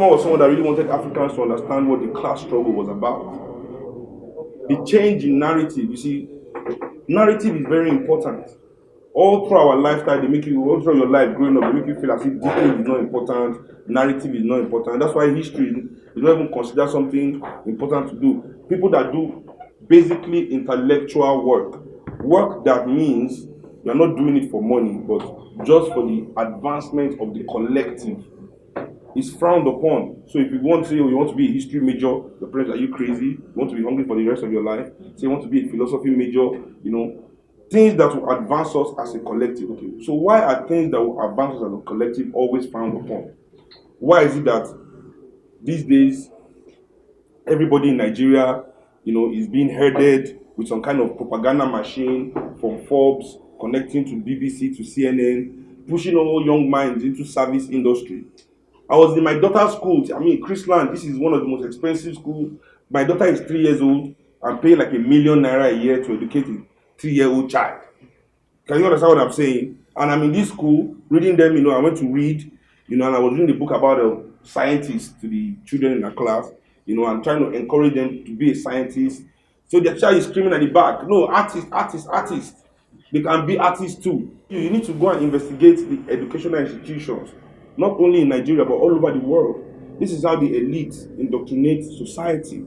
Nkrumah was someone that really wanted Africans to understand what the class struggle was about. The change in narrative, you see, narrative is very important. All through our lifestyle, they make you, all through your life growing up, they make you feel as if detail is not important, narrative is not important. That's why history is not even considered something important to do. People that do basically intellectual work that means you're not doing it for money, but just for the advancement of the collective, is frowned upon. So if you want to say, oh, you want to be a history major, the parents, are you crazy? You want to be hungry for the rest of your life? Say you want to be a philosophy major, things that will advance us as a collective. Okay, so why are things that will advance us as a collective always frowned upon? Why is it that these days everybody in Nigeria, is being herded with some kind of propaganda machine from Forbes, connecting to BBC, to CNN, pushing all young minds into service industry? I was in my daughter's school. Chrisland, this is one of the most expensive schools. My daughter is 3 years old. I'm paying like ₦1 million a year to educate a 3-year-old child. Can you understand what I'm saying? And I'm in this school, reading them, I went to read, and I was reading the book about a scientist to the children in the class, and trying to encourage them to be a scientist. So the child is screaming at the back, no, artist. They can be artists too. You need to go and investigate the educational institutions, not only in Nigeria, but all over the world. This is how the elite indoctrinate society.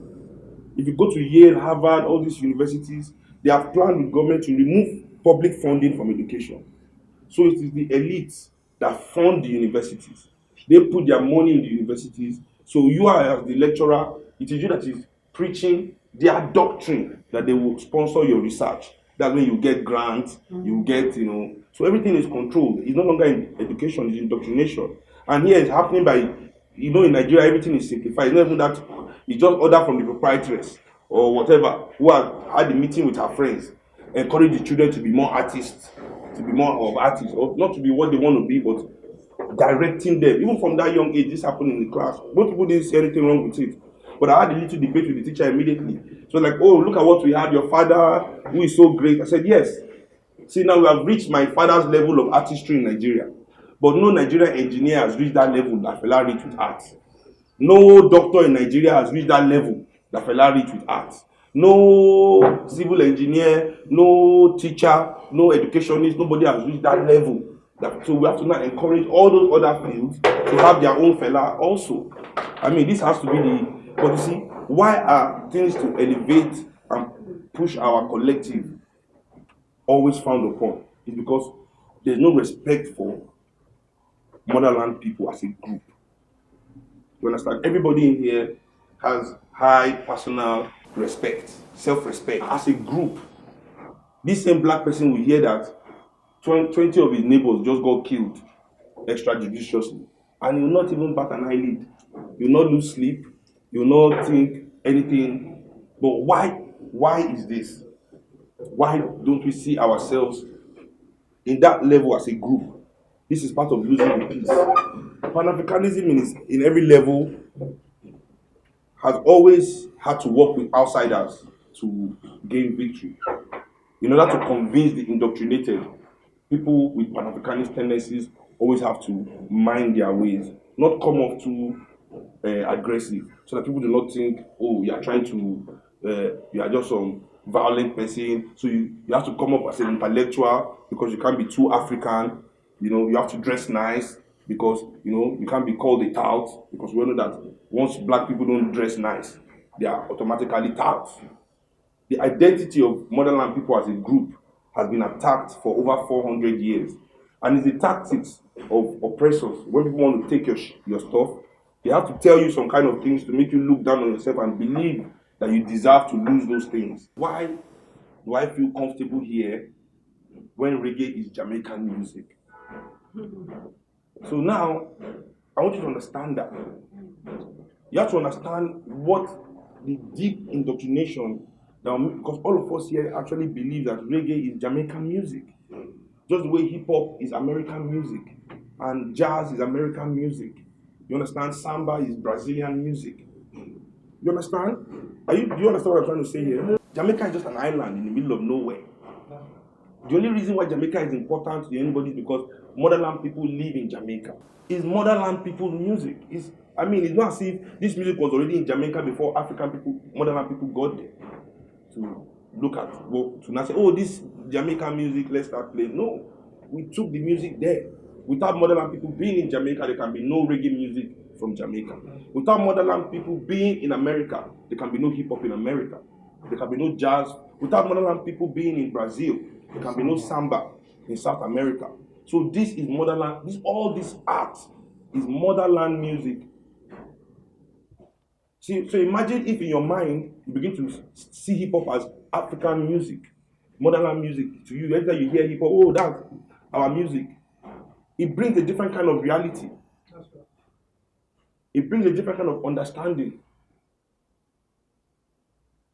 If you go to Yale, Harvard, all these universities, they have planned with government to remove public funding from education. So it is the elites that fund the universities. They put their money in the universities. So you are, as the lecturer, it is you that is preaching their doctrine that they will sponsor your research. That's when you get grants, you get, so everything is controlled. It's no longer in education, it's indoctrination. And here it's happening by, in Nigeria, everything is simplified. It's not even that, it's just order from the proprietress or whatever, who had a meeting with her friends, encourage the children to be more artists, to be more of artists, or not to be what they want to be, but directing them. Even from that young age, this happened in the class. Most people didn't see anything wrong with it. But I had a little debate with the teacher immediately. So like, oh, look at what we had, your father, who is so great. I said, yes. See, now we have reached my father's level of artistry in Nigeria. But no Nigerian engineer has reached that level that Fela reached with art. No doctor in Nigeria has reached that level that Fela reached with art. No civil engineer, no teacher, no educationist, nobody has reached that level. So we have to now encourage all those other fields to have their own Fela also. This has to be the... But you see, why are things to elevate and push our collective always frowned upon? It's because there's no respect for motherland people as a group. You understand? Everybody in here has high personal respect, self-respect as a group. This same black person will hear that 20 of his neighbors just got killed extrajudiciously, and he will not even bat an eyelid. He will not lose sleep. He will not think anything. But why? Why is this? Why don't we see ourselves in that level as a group? This is part of losing the peace. Pan-Africanism in every level has always had to work with outsiders to gain victory. In order to convince the indoctrinated, people with Pan-Africanist tendencies always have to mind their ways, not come off too aggressive, so that people do not think, oh, you are trying to, you are just some violent person. So you have to come up as an intellectual because you can't be too African. You have to dress nice because you can't be called a tout, because we know that once black people don't dress nice, they are automatically touts. The identity of motherland people as a group has been attacked for over 400 years, and it's the tactics of oppressors. When people want to take your stuff, they have to tell you some kind of things to make you look down on yourself and believe that you deserve to lose those things. Why do I feel comfortable here when reggae is Jamaican music? So now, I want you to understand that. You have to understand what the deep indoctrination, because all of us here actually believe that reggae is Jamaican music. Just the way hip hop is American music and jazz is American music. You understand? Samba is Brazilian music. You understand? Do you understand what I'm trying to say here? Jamaica is just an island in the middle of nowhere. The only reason why Jamaica is important to anybody is because motherland people live in Jamaica. It's motherland people's music. It's I mean, it's not as if this music was already in Jamaica before African people, motherland people got there to look at, well, to not say, oh, this Jamaican music, let's start playing. No, we took the music there. Without motherland people being in Jamaica, there can be no reggae music from Jamaica. Without motherland people being in America, there can be no hip hop in America. There can be no jazz. Without motherland people being in Brazil, there can be no samba in South America. So this is motherland. All this art is motherland music. See, so imagine if in your mind you begin to see hip hop as African music, motherland music to you. Every time you hear hip hop, oh, that's our music. It brings a different kind of reality. It brings a different kind of understanding.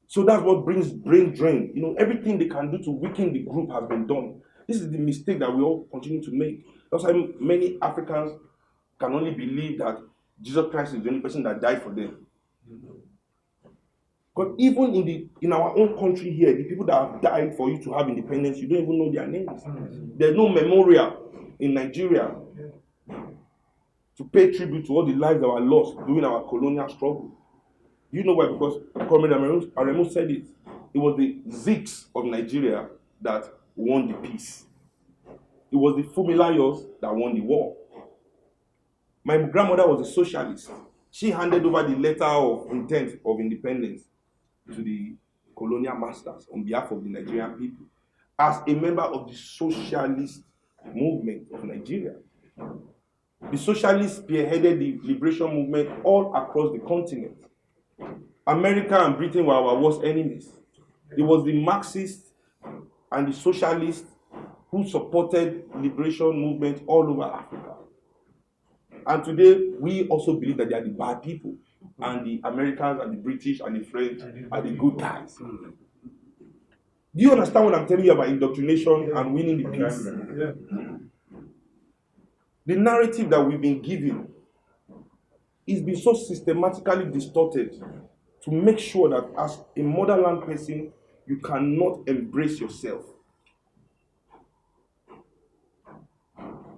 So that's what brings brain drain. You know, everything they can do to weaken the group has been done. This is the mistake that we all continue to make. That's why many Africans can only believe that Jesus Christ is the only person that died for them. But even in our own country here, the people that have died for you to have independence, you don't even know their names. There's no memorial in Nigeria to pay tribute to all the lives that were lost during our colonial struggle. You know why? Because Comrade Aremu said it. It was the Ziks of Nigeria that won the peace. It was the Fumilayos that won the war. My grandmother was a socialist. She handed over the letter of intent of independence to the colonial masters on behalf of the Nigerian people as a member of the socialist movement of Nigeria. The socialists spearheaded the liberation movement all across the continent. America and Britain were our worst enemies. It was the Marxists and the socialists who supported liberation movement all over Africa. And today, we also believe that they are the bad people, and the Americans and the British and the French are the good guys. Do you understand what I'm telling you about indoctrination and winning the peace? The narrative that we've been given is been so systematically distorted to make sure that as a motherland person, you cannot embrace yourself.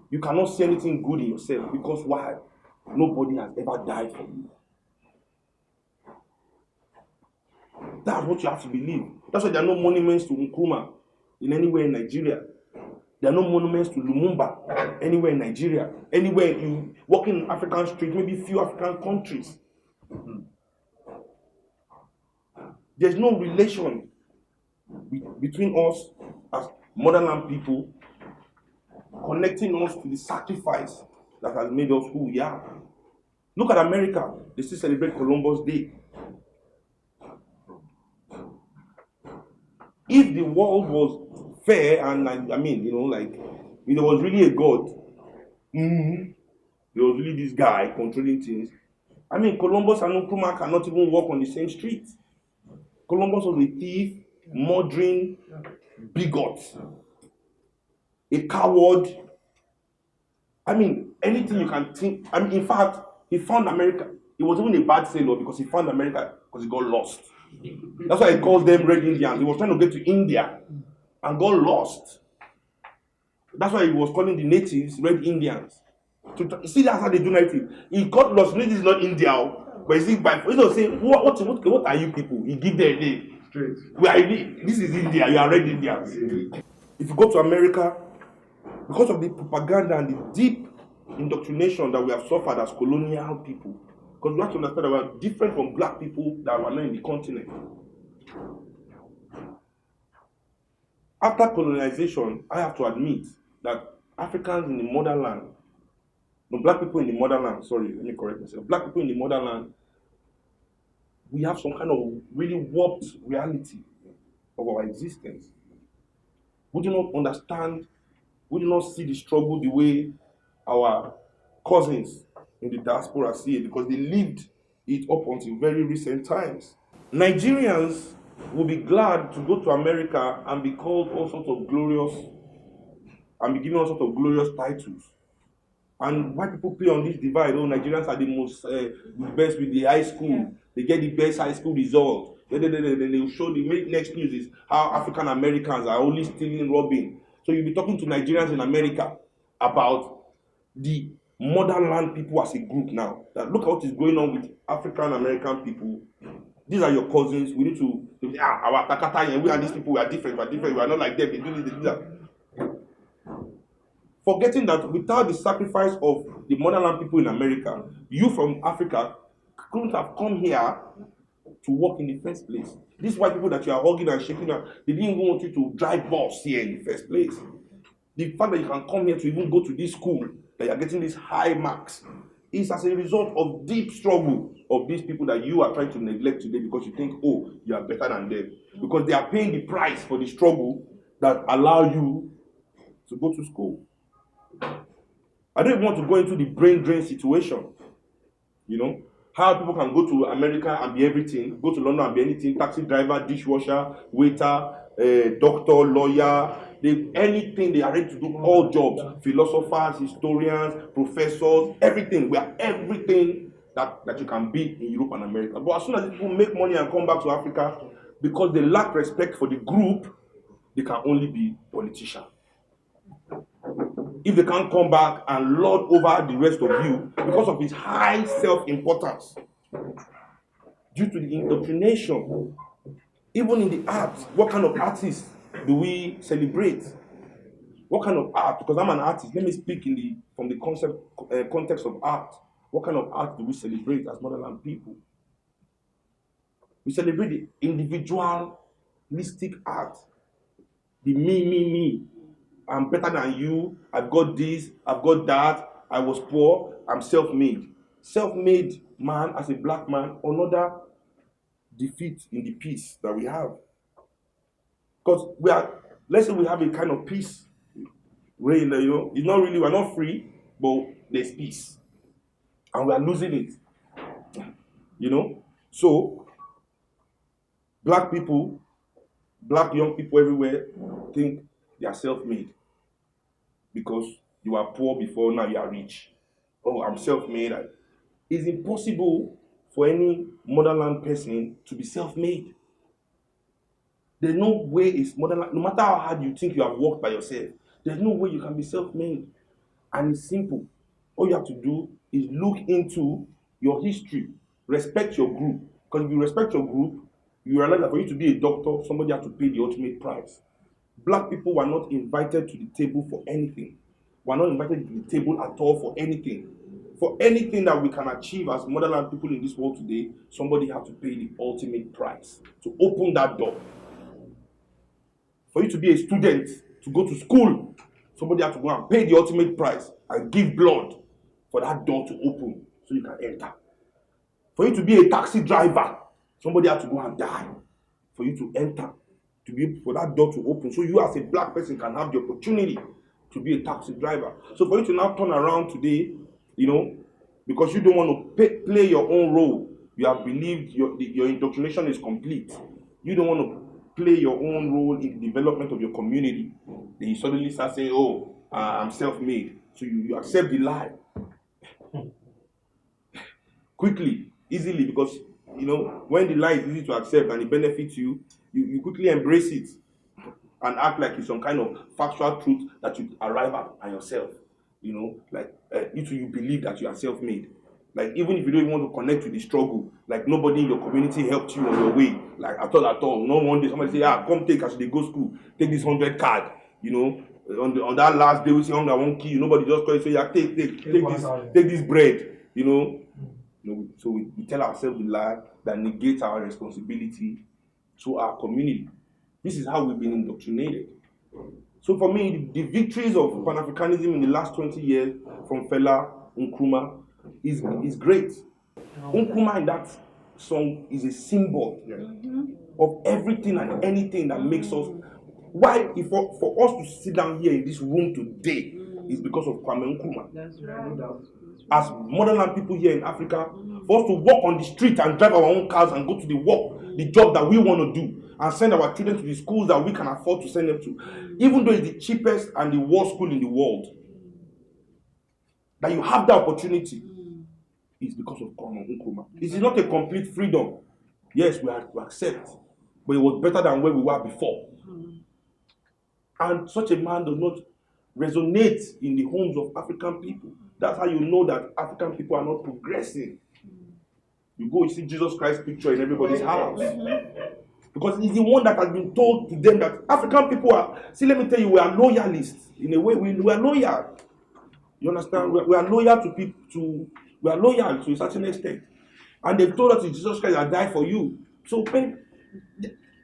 You cannot see anything good in yourself because why? Nobody has ever died for you. That's what you have to believe. That's why there are no monuments to Nkrumah in anywhere in Nigeria. There are no monuments to Lumumba anywhere in Nigeria. Anywhere you walking in African streets, maybe few African countries. There's no relation between us as motherland people, connecting us to the sacrifice that has made us who we are. Look at America. They still celebrate Columbus Day. If the world was fair and there was really a God, there was really this guy controlling things. I mean, Columbus and Nkrumah cannot even walk on the same street. Columbus was a thief, murdering, bigot, a coward. I mean, anything you can think. I mean, in fact, he found America. It was even a bad sailor because he found America because he got lost. That's why he calls them Red Indians. He was trying to get to India and got lost. That's why he was calling the natives Red Indians. See, that's how they do native. He got lost. This is not India. But you see, by saying, what are you people? He give their name. Straight. This is India. You are Red Indians. If you go to America, because of the propaganda and the deep indoctrination that we have suffered as colonial people, because we have to understand that we are different from black people that were not in the continent. After colonization, I have to admit that Africans in the motherland, black people in the motherland, sorry, let me correct myself. Black people in the motherland, we have some kind of really warped reality of our existence. We do not understand, we do not see the struggle the way our cousins in the diaspora see it, because they lived it up until very recent times. Nigerians will be glad to go to America and be called all sorts of glorious, and be given all sorts of glorious titles. And why people play on this divide? Oh, Nigerians are the most, the best with the high school. They get the best high school result. Then they will show the next news is how African Americans are only stealing, robbing. So you'll be talking to Nigerians in America about the motherland people as a group now. That look at what is going on with African American people. These are your cousins. We need to our Takata, we are these people, we are different, we are not like them, they do this, they do that. Forgetting that without the sacrifice of the motherland people in America, you from Africa couldn't have come here to work in the first place. These white people that you are hugging and shaking out, they didn't even want you to drive bus here in the first place. The fact that you can come here to even go to this school, that you are getting these high marks, is as a result of deep struggle of these people that you are trying to neglect today because you think, oh, you are better than them. Because they are paying the price for the struggle that allow you to go to school. I don't even want to go into the brain drain situation. You know, how people can go to America and be everything, go to London and be anything, taxi driver, dishwasher, waiter, doctor, lawyer, anything they are ready to do, all jobs, philosophers, historians, professors, everything. We are everything that you can be in Europe and America. But as soon as people make money and come back to Africa, because they lack respect for the group, they can only be politicians. If they can't come back and lord over the rest of you because of his high self-importance, due to the indoctrination, even in the arts, what kind of artists do we celebrate? What kind of art? Because I'm an artist, let me speak from the context of art. What kind of art do we celebrate as motherland people? We celebrate the individualistic art, the me. I'm better than you, I've got this, I've got that, I was poor, I'm self-made. Self-made man as a black man, another defeat in the peace that we have. Because let's say we have a kind of peace reign, it's not really, we're not free, but there's peace. And we are losing it. So, black people, black young people everywhere think they are self-made because you are poor before, now you are rich. Oh, I'm self-made. It's impossible for any motherland person to be self-made. There's no way it's motherland. No matter how hard you think you have worked by yourself, there's no way you can be self-made. And it's simple. All you have to do is look into your history, respect your group. Because if you respect your group, you realize that for you to be a doctor, somebody has to pay the ultimate price. Black people were not invited to the table for anything. We're not invited to the table at all for anything. For anything that we can achieve as motherland people in this world today, somebody has to pay the ultimate price to open that door. For you to be a student, to go to school, somebody has to go and pay the ultimate price and give blood for that door to open so you can enter. For you to be a taxi driver, somebody has to go and die for you to enter, for that door to open. So you as a black person can have the opportunity to be a taxi driver. So for you to now turn around today, because you don't want to play your own role, you have believed your indoctrination is complete. You don't want to play your own role in the development of your community. Then you suddenly start saying, oh, I'm self-made. So you accept the lie. Quickly, easily, because, when the lie is easy to accept and it benefits you, you quickly embrace it and act like it's some kind of factual truth that you arrive at yourself. You believe that you are self-made. Like, even if you don't even want to connect with the struggle, like nobody in your community helped you on your way. Like, at all. No one day somebody say, come take as they go school, take this 100 card. On that last day we say 101 key, nobody just call you say, take this bread. So we tell ourselves the lie that negates our responsibility to our community. This is how we've been indoctrinated. So for me, the victories of Pan-Africanism in the last 20 years from Fela, Nkrumah, is great. Nkrumah in that song is a symbol of everything and anything that makes us. Why, for us to sit down here in this room today, is because of Kwame Nkrumah. That's right. As motherland people here in Africa, for us to walk on the street and drive our own cars and go to the job that we want to do, and send our children to the schools that we can afford to send them to, even though it's the cheapest and the worst school in the world, that you have that opportunity, is because of Kwame Nkrumah. This is not a complete freedom. Yes, we have to accept, but it was better than where we were before. And such a man does not resonate in the homes of African people. That's how you know that African people are not progressing. You go, you see Jesus Christ picture in everybody's house. Because he's the one that has been told to them that African people are, see, let me tell you, we are loyalists. In a way, we are loyal. You understand? We are loyal to people, we are loyal to a certain extent. And they've told us that Jesus Christ has died for you. So paint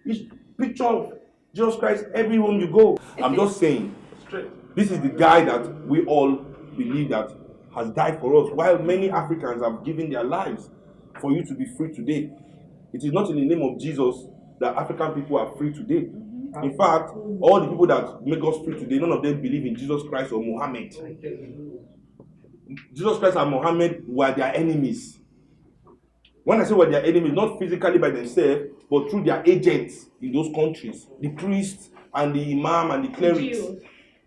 this picture of Jesus Christ everywhere you go. I'm just saying, this is the guy that we all believe that has died for us, while many Africans have given their lives for you to be free today. It is not in the name of Jesus that African people are free today. In fact, all the people that make us free today, none of them believe in Jesus Christ or Muhammad. Jesus Christ and Muhammad were their enemies. When I say were their enemies, not physically by themselves, but through their agents in those countries. The priests and the imam and the clerics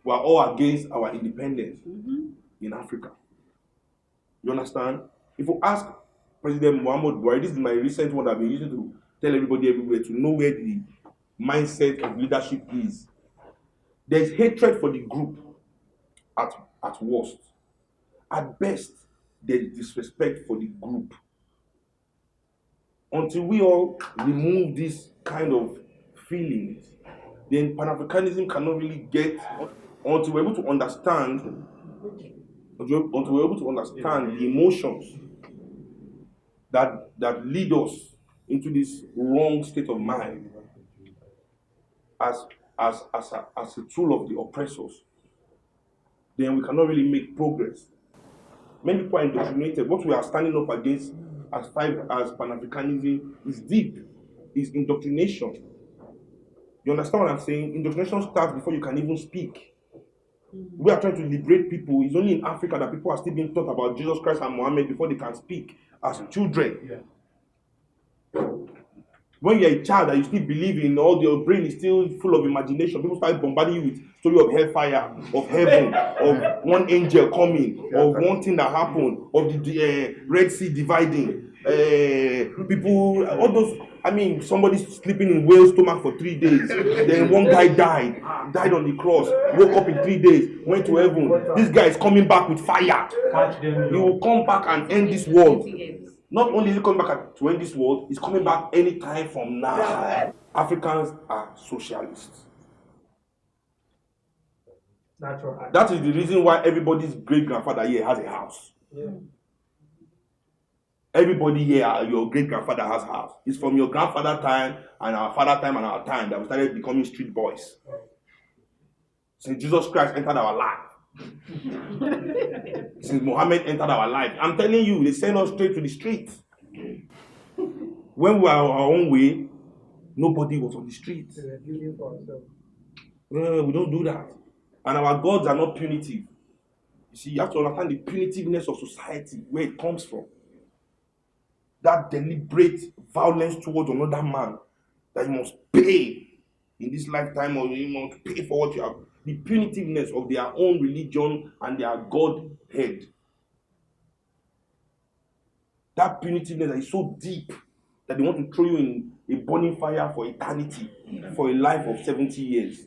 were all against our independence in Africa. You understand? If you ask President Muhammad Buhari, this is my recent one I've been using to tell everybody everywhere to know where the mindset of leadership is. There's hatred for the group at worst. At best, there's disrespect for the group. Until we all remove this kind of feelings, then Pan-Africanism cannot really get, until we're able to understand, the emotions that lead us into this wrong state of mind as a tool of the oppressors, then we cannot really make progress. Many people are indoctrinated. What we are standing up against as Pan-Africanism is deep, is indoctrination. You understand what I'm saying? Indoctrination starts before you can even speak. We are trying to liberate people. It's only in Africa that people are still being taught about Jesus Christ and Muhammad before they can speak as children. When you're a child and you still believe in all your brain is still full of imagination, people start bombarding you with story of hellfire, of heaven, of one angel coming, of one thing that happened, of the Red Sea dividing, people, all those. I mean, somebody sleeping in whale's stomach for 3 days. Then one guy died on the cross, woke up in 3 days, went to heaven. This guy is coming back with fire. He will come back and end this world. Not only is he coming back to end this world, he's coming back anytime from now. Africans are socialists. That is the reason why everybody's great-grandfather here has a house. Everybody here, your great-grandfather has a house. It's from your grandfather time and our father time and our time that we started becoming street boys. Since Jesus Christ entered our life. Since Muhammad entered our life. I'm telling you, they send us straight to the streets. When we were our own way, nobody was on the streets. We don't do that. And our gods are not punitive. You see, you have to understand the punitiveness of society, where it comes from. That deliberate violence towards another man that you must pay in this lifetime, or you must pay for what you have. The punitiveness of their own religion and their Godhead. That punitiveness that is so deep that they want to throw you in a burning fire for eternity, for a life of 70 years.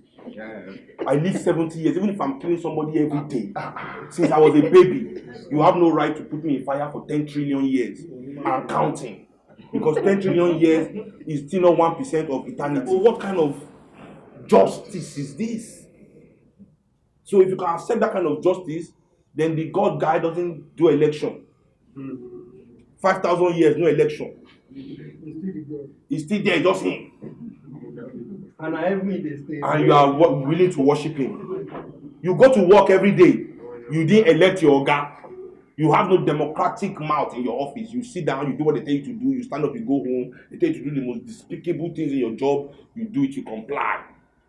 I live 70 years, even if I'm killing somebody every day. Since I was a baby, you have no right to put me in fire for 10 trillion years. I'm counting. Because 10 trillion years is still not 1% of eternity. So what kind of justice is this? So if you can accept that kind of justice, then the God guy doesn't do election. 5,000 years, no election. He's still there, just him. And you are willing to worship him. You go to work every day. You didn't elect your Oga. You have no democratic mouth in your office. You sit down, you do what they tell you to do. You stand up, you go home. They tell you to do the most despicable things in your job. You do it, you comply.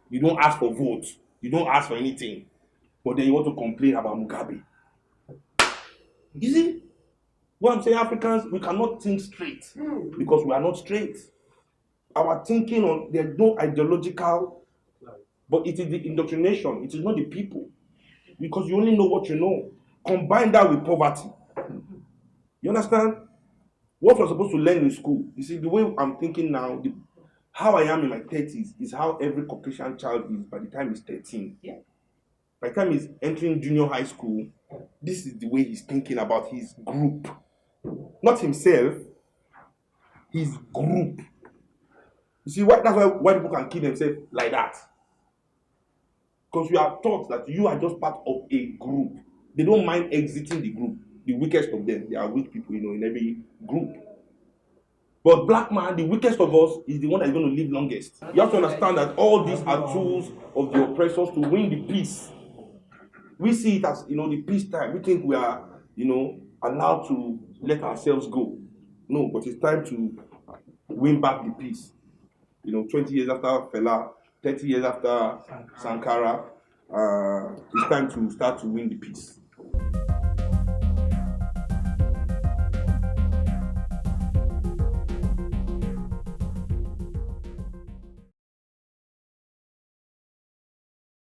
You don't ask for votes. You don't ask for anything. But then you want to complain about Mugabe. You see? What I'm saying, Africans, we cannot think straight because we are not straight. Our thinking, there's no ideological, but it is the indoctrination. It is not the people. Because you only know what you know. Combine that with poverty. You understand? What we're supposed to learn in school. You see, the way I'm thinking now, how I am in my 30s is how every Caucasian child is by the time he's 13. Yeah. By the time he's entering junior high school, this is the way he's thinking about his group. Not himself, his group. You see, that's why people can kill themselves like that. Because you are taught that you are just part of a group. They don't mind exiting the group. The weakest of them, they are weak people, in every group. But black man, the weakest of us, is the one that is going to live longest. You have to understand that all these are tools of the oppressors to win the peace. We see it as, the peace time. We think we are, allowed to let ourselves go. No, but it's time to win back the peace. 20 years after Fela, 30 years after Sankara, it's time to start to win the peace.